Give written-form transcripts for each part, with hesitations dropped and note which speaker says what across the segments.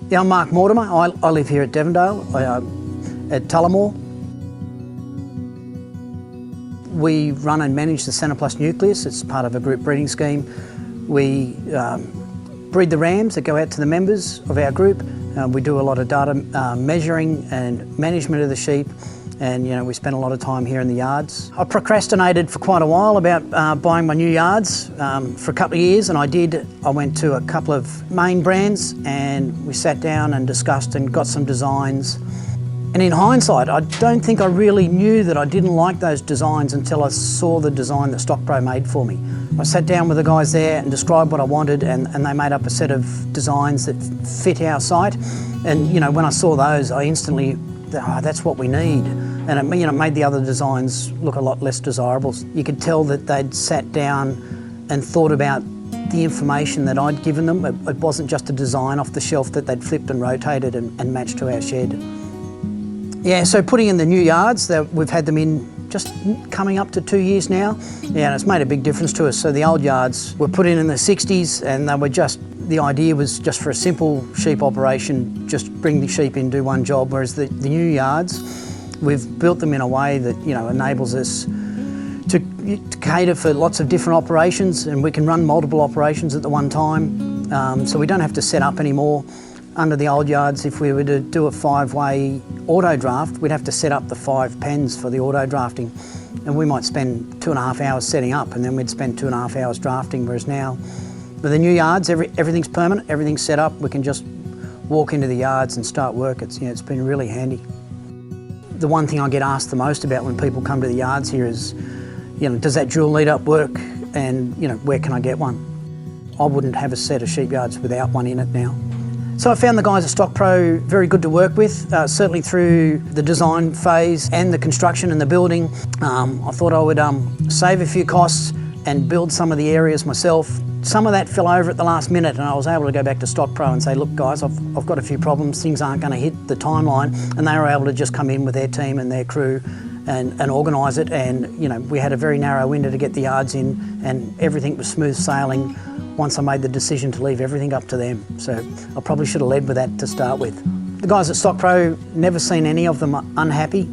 Speaker 1: Yeah, I'm Mark Mortimer. I live here at Devondale, at Tullamore. We run and manage the Centre Plus nucleus. It's part of a group breeding scheme. We breed the rams that go out to the members of our group. We do a lot of data measuring and management of the sheep, and we spend a lot of time here in the yards. I procrastinated for quite a while about buying my new yards for a couple of years, and I did. I went to a couple of main brands and we sat down and discussed and got some designs. And in hindsight, I don't think I really knew that I didn't like those designs until I saw the design that Stockpro made for me. I sat down with the guys there and described what I wanted, and they made up a set of designs that fit our site. And when I saw those, I instantly, that's what we need. And it made the other designs look a lot less desirable. You could tell that they'd sat down and thought about the information that I'd given them. It wasn't just a design off the shelf that they'd flipped and rotated and matched to our shed. Yeah, so putting in the new yards, we've had them in just coming up to 2 years now. Yeah, and it's made a big difference to us. So the old yards were put in the 60s, and they were the idea was just for a simple sheep operation, just bring the sheep in, do one job, whereas the new yards, we've built them in a way that enables us to cater for lots of different operations, and we can run multiple operations at the one time. So we don't have to set up anymore. Under the old yards, if we were to do a 5-way auto draft, we'd have to set up the 5 pens for the auto drafting, and we might spend 2.5 hours setting up, and then we'd spend 2.5 hours drafting. Whereas now, with the new yards, everything's permanent, everything's set up. We can just walk into the yards and start work. It's been really handy. The one thing I get asked the most about when people come to the yards here is, does that dual lead up work, and where can I get one? I wouldn't have a set of sheep yards without one in it now. So I found the guys at Stockpro very good to work with, certainly through the design phase and the construction and the building. I thought I would save a few costs and build some of the areas myself. Some of that fell over at the last minute, and I was able to go back to Stockpro and say, look guys, I've got a few problems, things aren't going to hit the timeline, and they were able to just come in with their team and their crew and organise it. And we had a very narrow window to get the yards in, and everything was smooth sailing once I made the decision to leave everything up to them. So I probably should have led with that to start with. The guys at Stockpro, never seen any of them unhappy.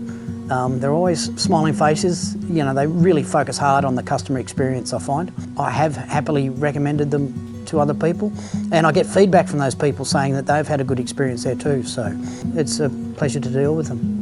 Speaker 1: They're always smiling faces. They really focus hard on the customer experience, I find. I have happily recommended them to other people, and I get feedback from those people saying that they've had a good experience there too. So it's a pleasure to deal with them.